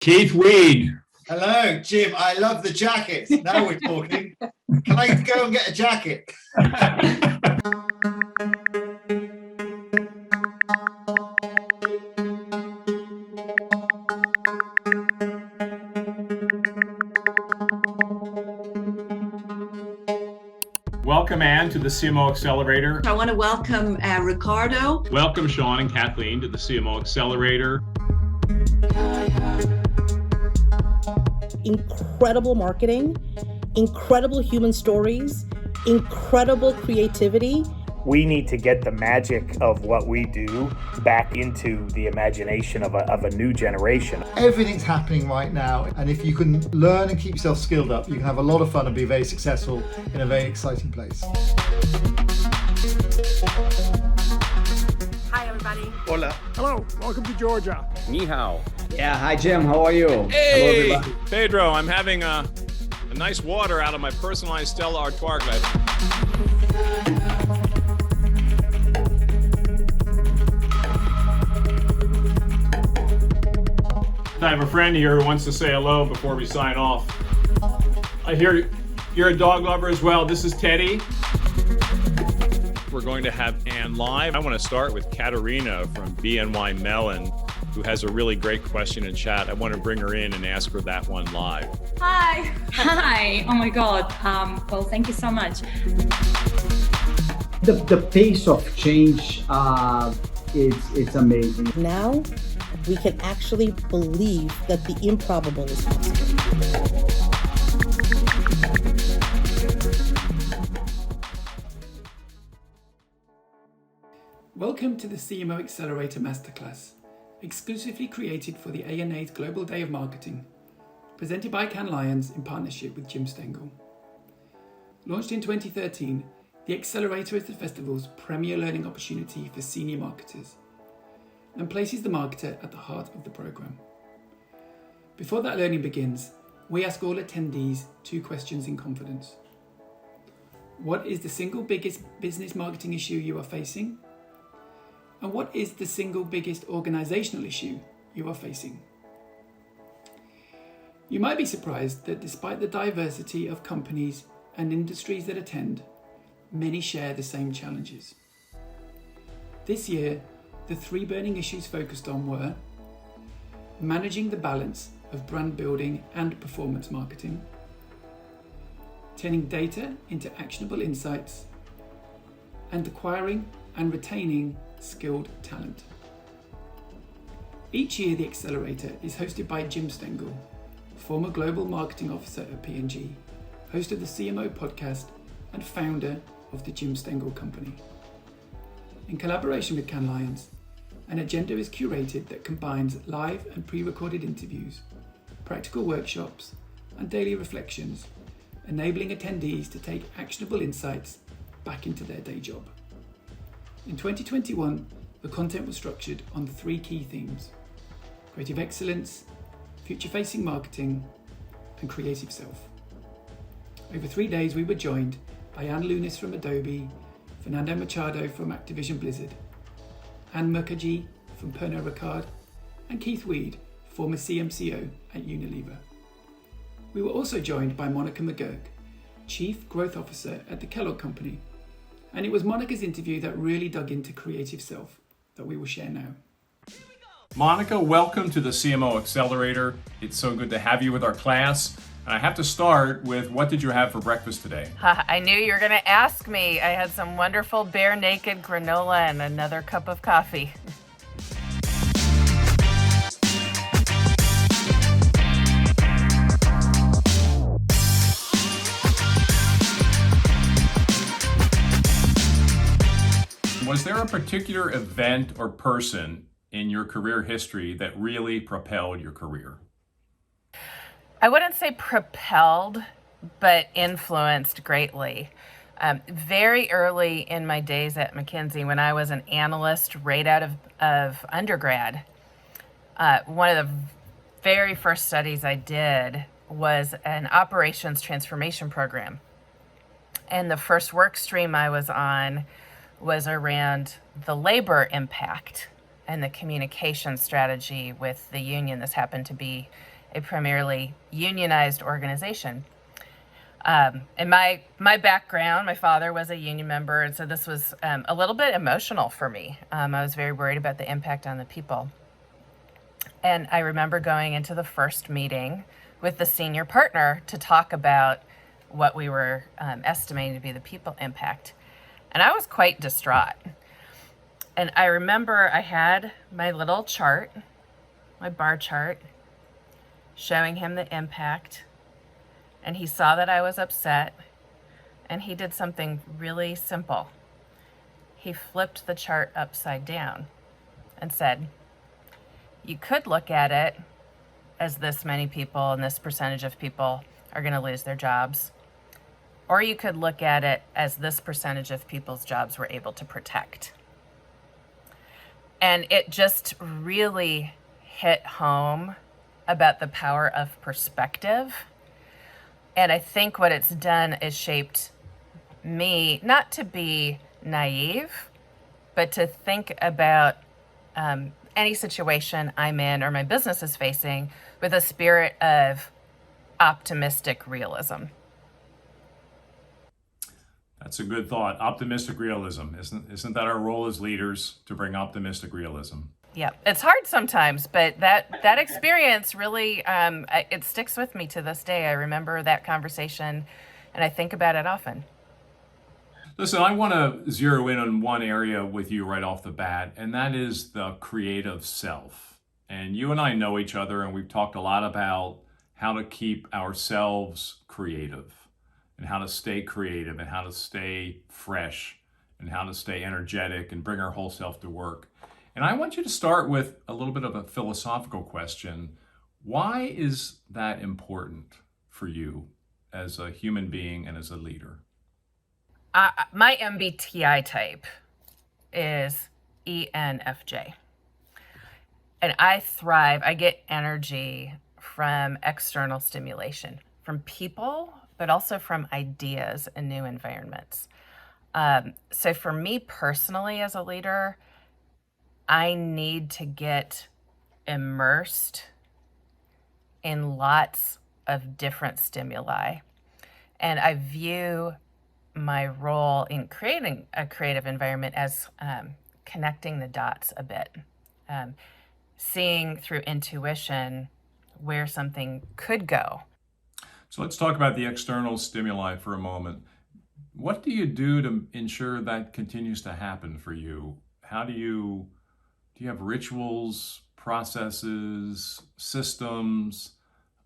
Keith Weed. Hello, Jim. I love the jacket. Now we're talking. Can I go and get a jacket? Welcome, Anne, to the CMO Accelerator. I want to welcome Ricardo. Welcome, Sean and Kathleen, to the CMO Accelerator. Incredible marketing, incredible human stories, incredible creativity. We need to get the magic of what we do back into the imagination of a new generation. Everything's happening right now, and if you can learn and keep yourself skilled up, you can have a lot of fun and be very successful in a very exciting place. Hi, everybody. Hola. Hello, welcome to Georgia. Ni hao. Yeah, hi Jim, how are you? Hey, hello, everybody. Pedro, I'm having a nice water out of my personalized Stella Artois glass. I have a friend here who wants to say hello before we sign off. I hear you're a dog lover as well. This is Teddy. We're going to have Anne live. I want to start with Katerina from BNY Mellon, who has a really great question in chat. I want to bring her in and ask her that one live. Hi. Hi. Oh my God. Well, thank you so much. The pace of change, it's amazing. Now, we can actually believe that the improbable is possible. Welcome to the CMO Accelerator Masterclass, exclusively created for the ANA's Global Day of Marketing, presented by Cannes Lions in partnership with Jim Stengel. Launched in 2013, the Accelerator is the festival's premier learning opportunity for senior marketers and places the marketer at the heart of the program. Before that learning begins, we ask all attendees 2 questions in confidence. What is the single biggest business marketing issue you are facing? And what is the single biggest organizational issue you are facing? You might be surprised that despite the diversity of companies and industries that attend, many share the same challenges. This year, the 3 burning issues focused on were managing the balance of brand building and performance marketing, turning data into actionable insights, and acquiring and retaining skilled talent. Each year, the Accelerator is hosted by Jim Stengel, former Global Marketing Officer at P&G, host of the CMO podcast, and founder of the Jim Stengel Company. In collaboration with Cannes Lions, an agenda is curated that combines live and pre-recorded interviews, practical workshops, and daily reflections, enabling attendees to take actionable insights back into their day job. In 2021, the content was structured on 3 key themes: creative excellence, future-facing marketing, and creative self. Over 3 days, we were joined by Anne Lunis from Adobe, Fernando Machado from Activision Blizzard, Anne Mukherjee from Pernod Ricard, and Keith Weed, former CMCO at Unilever. We were also joined by Monica McGurk, Chief Growth Officer at the Kellogg Company, and it was Monica's interview that really dug into creative self that we will share now. Monica, welcome to the CMO Accelerator. It's so good to have you with our class. And I have to start with, what did you have for breakfast today? I knew you were going to ask me. I had some wonderful bare naked granola and another cup of coffee. Was there a particular event or person in your career history that really propelled your career? I wouldn't say propelled, but influenced greatly. Very early in my days at McKinsey, when I was an analyst right out of undergrad, one of the very first studies I did was an operations transformation program. And the first work stream I was on was around the labor impact and the communication strategy with the union. This happened to be a primarily unionized organization. And my background, my father was a union member, and so this was a little bit emotional for me. I was very worried about the impact on the people. And I remember going into the first meeting with the senior partner to talk about what we were estimating to be the people impact. And I was quite distraught. And I remember I had my little chart, my bar chart, showing him the impact. And he saw that I was upset, and he did something really simple. He flipped the chart upside down and said, you could look at it as this many people and this percentage of people are going to lose their jobs. Or you could look at it as this percentage of people's jobs we're able to protect. And it just really hit home about the power of perspective. And I think what it's done is shaped me not to be naive, but to think about any situation I'm in or my business is facing with a spirit of optimistic realism. That's a good thought. Optimistic realism. Isn't that our role as leaders, to bring optimistic realism? Yeah, it's hard sometimes, but that experience really, it sticks with me to this day. I remember that conversation, and I think about it often. Listen, I want to zero in on one area with you right off the bat, and that is the creative self. And you and I know each other, and we've talked a lot about how to keep ourselves creative, and how to stay creative, and how to stay fresh, and how to stay energetic and bring our whole self to work. And I want you to start with a little bit of a philosophical question. Why is that important for you as a human being and as a leader? My MBTI type is ENFJ. And I thrive, I get energy from external stimulation, from people, but also from ideas and new environments. So for me personally as a leader, I need to get immersed in lots of different stimuli. And I view my role in creating a creative environment as connecting the dots a bit, seeing through intuition where something could go. So let's talk about the external stimuli for a moment. What do you do to ensure that continues to happen for you? Do you have rituals, processes, systems?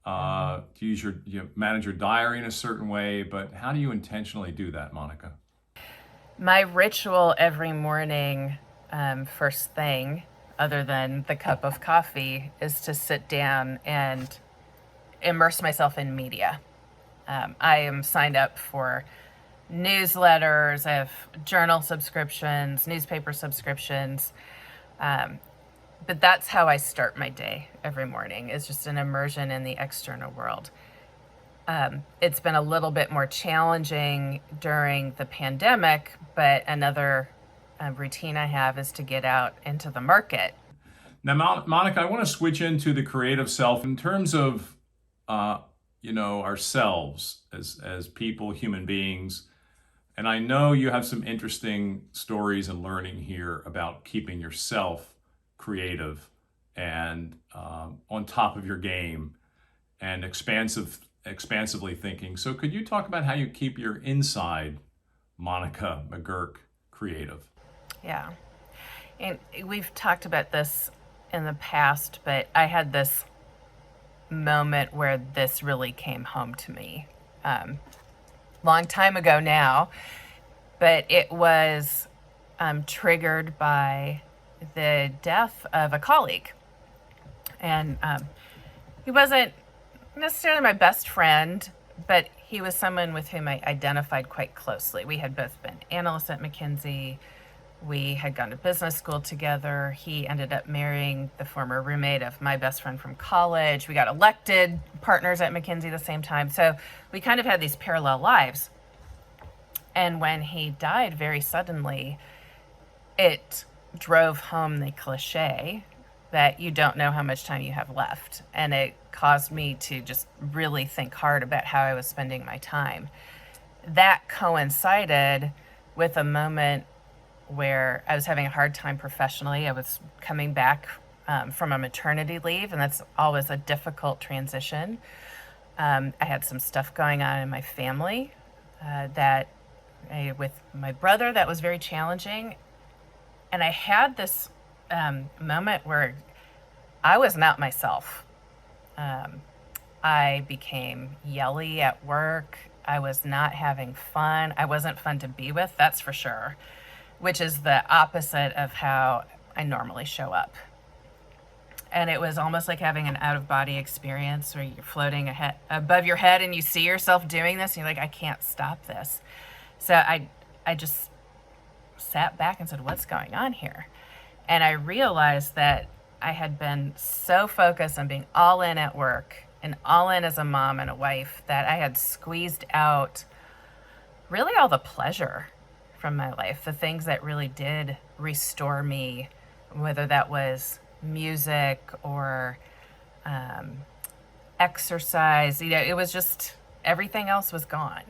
Do you manage your diary in a certain way? But how do you intentionally do that, Monica? My ritual every morning, first thing, other than the cup of coffee, is to sit down and immerse myself in media. I am signed up for newsletters, I have journal subscriptions, newspaper subscriptions. But that's how I start my day every morning, is just an immersion in the external world. It's been a little bit more challenging during the pandemic, but another routine I have is to get out into the market. Now, Monica, I want to switch into the creative self in terms of, ourselves as people, human beings. And I know you have some interesting stories and learning here about keeping yourself creative and on top of your game and expansively thinking. So could you talk about how you keep your inside, Monica McGurk, creative? Yeah. And we've talked about this in the past, but I had this moment where this really came home to me. Long time ago now, but it was triggered by the death of a colleague. And he wasn't necessarily my best friend, but he was someone with whom I identified quite closely. We had both been analysts at McKinsey. We had gone to business school together. He ended up marrying the former roommate of my best friend from college. We got elected partners at McKinsey at the same time. So we kind of had these parallel lives. And when he died very suddenly, it drove home the cliche that you don't know how much time you have left. And it caused me to just really think hard about how I was spending my time. That coincided with a moment where I was having a hard time professionally. I was coming back from a maternity leave, and that's always a difficult transition. I had some stuff going on in my family with my brother that was very challenging. And I had this moment where I was not myself. I became yelly at work. I was not having fun. I wasn't fun to be with, that's for sure, which is the opposite of how I normally show up. And it was almost like having an out-of-body experience where you're floating above your head and you see yourself doing this and you're like, I can't stop this. So I just sat back and said, what's going on here? And I realized that I had been so focused on being all in at work and all in as a mom and a wife that I had squeezed out really all the pleasure from my life, the things that really did restore me, whether that was music or exercise. It was just, everything else was gone.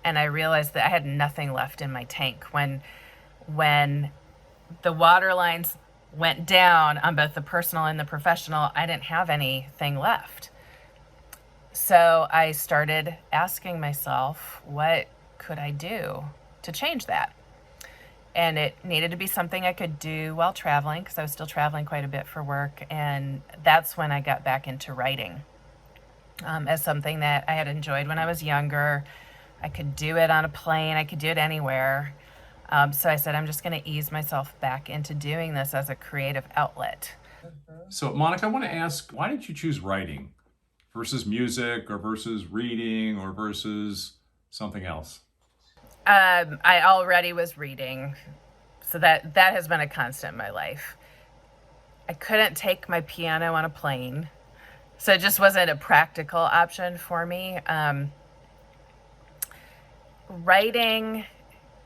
And I realized that I had nothing left in my tank. When the water lines went down on both the personal and the professional, I didn't have anything left. So I started asking myself, what could I do to change that? And it needed to be something I could do while traveling, because I was still traveling quite a bit for work. And that's when I got back into writing as something that I had enjoyed when I was younger. I could do it on a plane. I could do it anywhere. So I said, I'm just going to ease myself back into doing this as a creative outlet. So, Monica, I want to ask, why did you choose writing versus music or versus reading or versus something else? I already was reading, so that has been a constant in my life. I couldn't take my piano on a plane, so it just wasn't a practical option for me. Writing,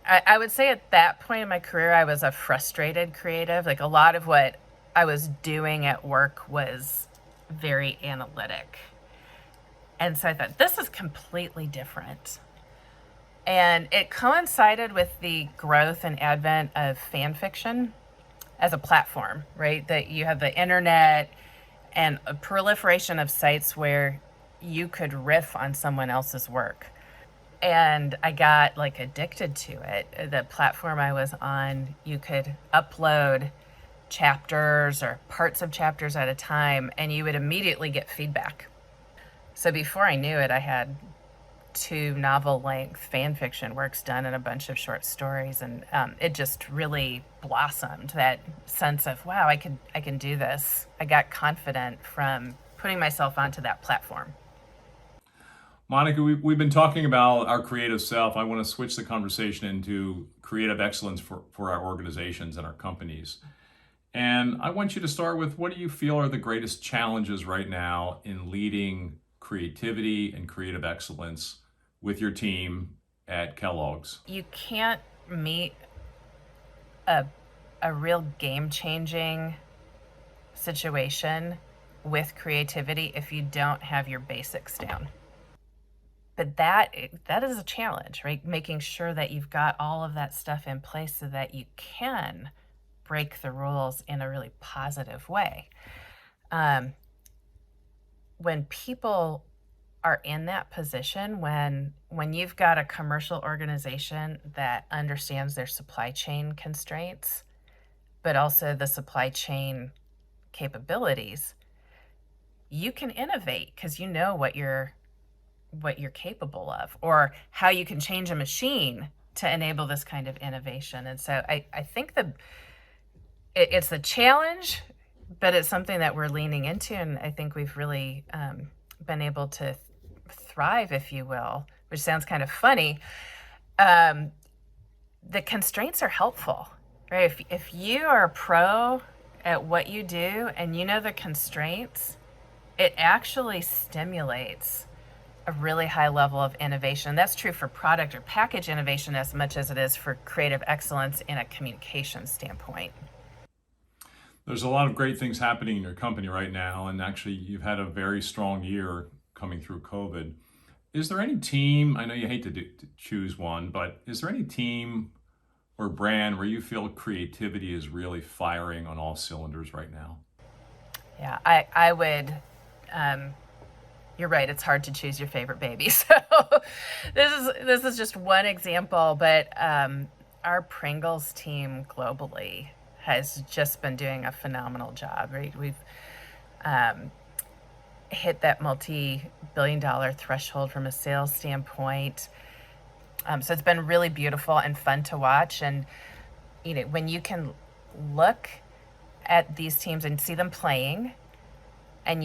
I would say at that point in my career, I was a frustrated creative. Like, a lot of what I was doing at work was very analytic. And so I thought, this is completely different. And it coincided with the growth and advent of fan fiction as a platform, right? That you have the internet and a proliferation of sites where you could riff on someone else's work. And I got like addicted to it. The platform I was on, you could upload chapters or parts of chapters at a time, and you would immediately get feedback. So before I knew it, I had 2 novel-length fan fiction works done and a bunch of short stories, and it just really blossomed. That sense of, wow, I can do this. I got confident from putting myself onto that platform. Monica, we've been talking about our creative self. I want to switch the conversation into creative excellence for our organizations and our companies. And I want you to start with, what do you feel are the greatest challenges right now in leading creativity and creative excellence with your team at Kellogg's? You can't meet a real game-changing situation with creativity if you don't have your basics down. But that is a challenge, right? Making sure that you've got all of that stuff in place so that you can break the rules in a really positive way. When people are in that position, when you've got a commercial organization that understands their supply chain constraints, but also the supply chain capabilities, you can innovate because you know what you're capable of, or how you can change a machine to enable this kind of innovation. And so I think it's a challenge, but it's something that we're leaning into, and I think we've really been able to thrive, if you will, which sounds kind of funny. The constraints are helpful, right? If you are a pro at what you do and you know the constraints, it actually stimulates a really high level of innovation. That's true for product or package innovation as much as it is for creative excellence in a communication standpoint. There's a lot of great things happening in your company right now, and actually, you've had a very strong year coming through COVID. Is there any team, I know you hate to choose one, but is there any team or brand where you feel creativity is really firing on all cylinders right now? Yeah, I would. You're right. It's hard to choose your favorite baby. So this is just one example, but our Pringles team globally has just been doing a phenomenal job. Right, we've hit that multi-billion-dollar threshold from a sales standpoint. So it's been really beautiful and fun to watch. And when you can look at these teams and see them playing, and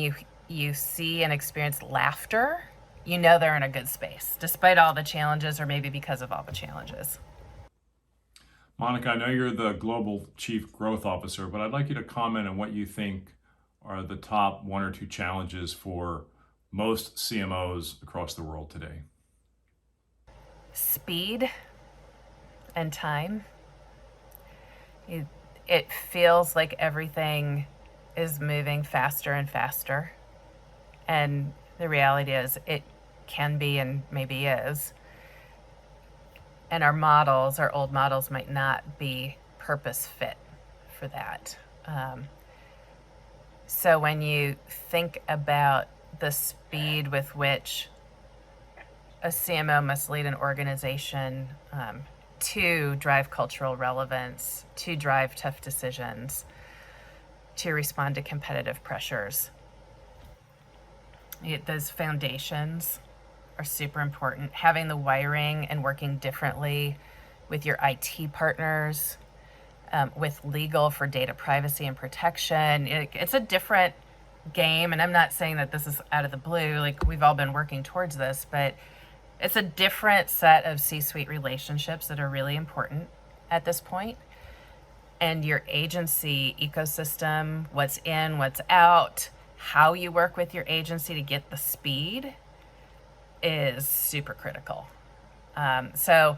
you see and experience laughter, they're in a good space, despite all the challenges, or maybe because of all the challenges. Monica, I know you're the Global Chief Growth Officer, but I'd like you to comment on what you think are the top one or two challenges for most CMOs across the world today. Speed and time. It feels like everything is moving faster and faster. And the reality is it can be and maybe is. And our old models might not be purpose fit for that. So when you think about the speed with which a CMO must lead an organization to drive cultural relevance, to drive tough decisions, to respond to competitive pressures, those foundations are super important. Having the wiring and working differently with your IT partners, with legal for data privacy and protection. It's a different game, and I'm not saying that this is out of the blue. Like, we've all been working towards this, but it's a different set of C-suite relationships that are really important at this point. And your agency ecosystem, what's in, what's out, how you work with your agency to get the speed is super critical. So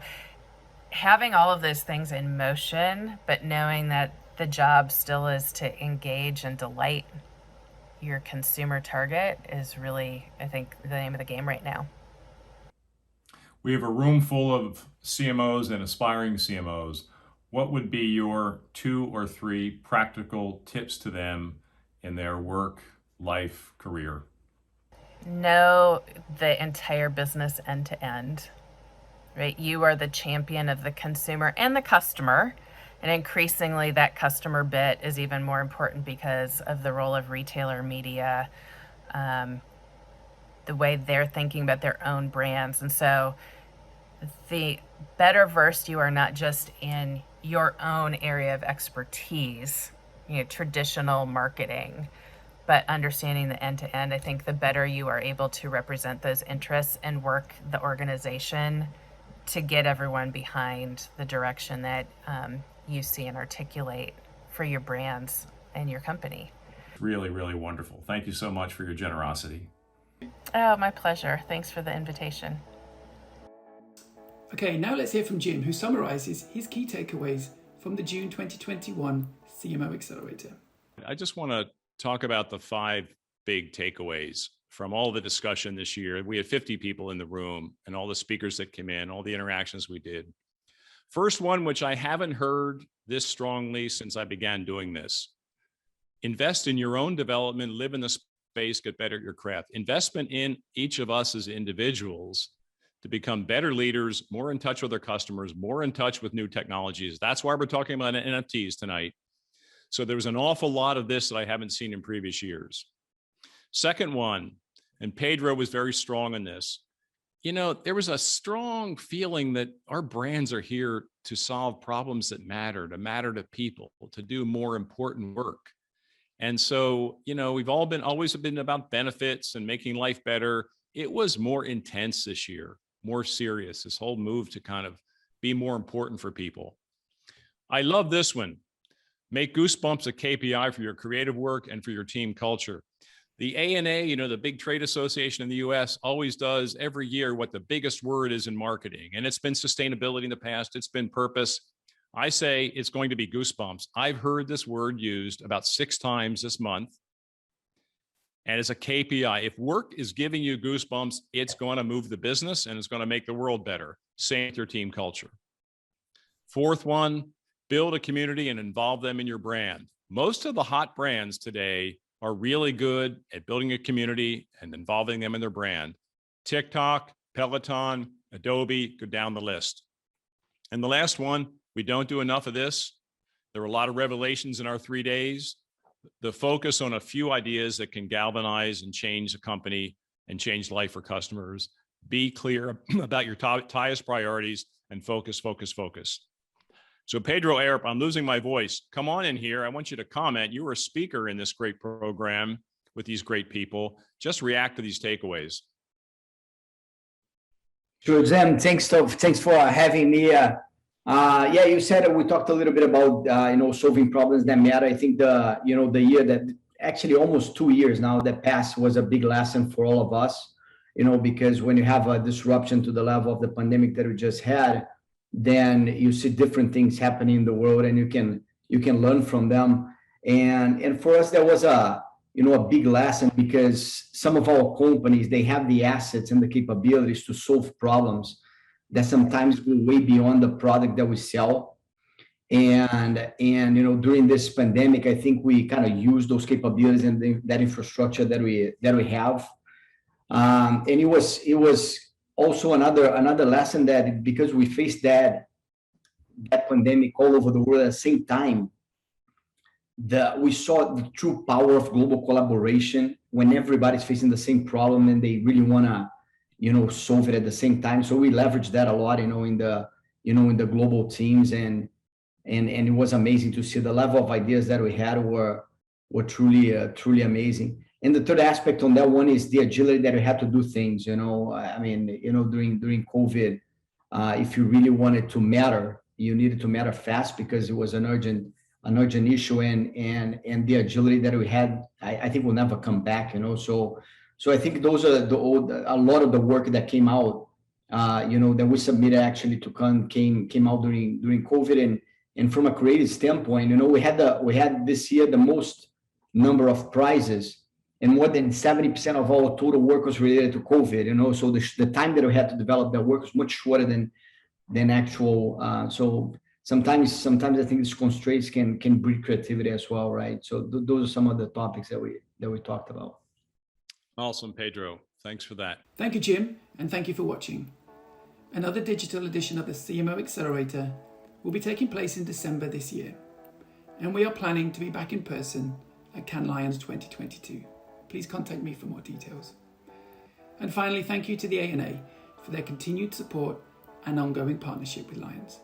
having all of those things in motion, but knowing that the job still is to engage and delight your consumer target is really, I think, the name of the game right now. We have a room full of CMOs and aspiring CMOs. What would be your 2 or 3 practical tips to them in their work, life, career? Know the entire business end to end, right? You are the champion of the consumer and the customer. And increasingly, that customer bit is even more important because of the role of retailer media, the way they're thinking about their own brands. And so the better versed you are, not just in your own area of expertise, traditional marketing, but understanding the end to end, I think the better you are able to represent those interests and work the organization to get everyone behind the direction that you see and articulate for your brands and your company. Really, really wonderful. Thank you so much for your generosity. Oh, my pleasure. Thanks for the invitation. Okay, now let's hear from Jim, who summarizes his key takeaways from the June 2021 CMO Accelerator. I just want to talk about the 5 big takeaways from all the discussion this year. We had 50 people in the room and all the speakers that came in, all the interactions we did. First one, which I haven't heard this strongly since I began doing this: invest in your own development, live in the space, get better at your craft. Investment in each of us as individuals to become better leaders, more in touch with our customers, more in touch with new technologies. That's why we're talking about NFTs tonight. So there was an awful lot of this that I haven't seen in previous years. Second one, and Pedro was very strong in this, there was a strong feeling that our brands are here to solve problems that matter to people, to do more important work. And so, we've always been about benefits and making life better. It was more intense this year, more serious, this whole move to kind of be more important for people. I love this one. Make Goosebumps a KPI for your creative work and for your team culture. The ANA, the big trade association in the US, always does every year what the biggest word is in marketing. And it's been sustainability in the past. It's been purpose. I say it's going to be goosebumps. I've heard this word used about 6 times this month. And it's a KPI. If work is giving you goosebumps, it's going to move the business and it's going to make the world better. Same with your team culture. Fourth one, build a community and involve them in your brand. Most of the hot brands today are really good at building a community and involving them in their brand. TikTok, Peloton, Adobe, go down the list. And the last one, we don't do enough of this. There were a lot of revelations in our 3 days. The focus on a few ideas that can galvanize and change the company and change life for customers. Be clear about your highest priorities and focus. So Pedro Arip, I'm losing my voice. Come on in here. I want you to comment. You were a speaker in this great program with these great people. Just react to these takeaways. Sure, Jim. Thanks for having me. Yeah, you said we talked a little bit about solving problems that matter. I think the year that actually almost 2 years now that passed was a big lesson for all of us. Because when you have a disruption to the level of the pandemic that we just had, then you see different things happening in the world, and you can learn from them. And for us, there was a big lesson, because some of our companies, they have the assets and the capabilities to solve problems that sometimes go way beyond the product that we sell. And during this pandemic, I think we kind of use those capabilities and that infrastructure that we have. And it was also another lesson that, because we faced that pandemic all over the world at the same time, we saw the true power of global collaboration when everybody's facing the same problem and they really want to solve it at the same time. So we leveraged that a lot, in the global teams, and it was amazing to see the level of ideas that we had were truly amazing. And the third aspect on that one is the agility that we had to do things. During COVID, if you really wanted to matter, you needed to matter fast, because it was an urgent issue, and the agility that we had, I think will never come back. So I think those are a lot of the work that came out, that we submitted actually to came out during COVID, and from a creative standpoint, we had this year the most number of prizes, and more than 70% of our total work was related to COVID. So the time that we had to develop that work was much shorter than actual. So sometimes I think these constraints can breed creativity as well, right? So those are some of the topics that we talked about. Awesome, Pedro. Thanks for that. Thank you, Jim, and thank you for watching. Another digital edition of the CMO Accelerator will be taking place in December this year, and we are planning to be back in person at Cannes Lions 2022. Please contact me for more details. And finally, thank you to the ANA for their continued support and ongoing partnership with Lions.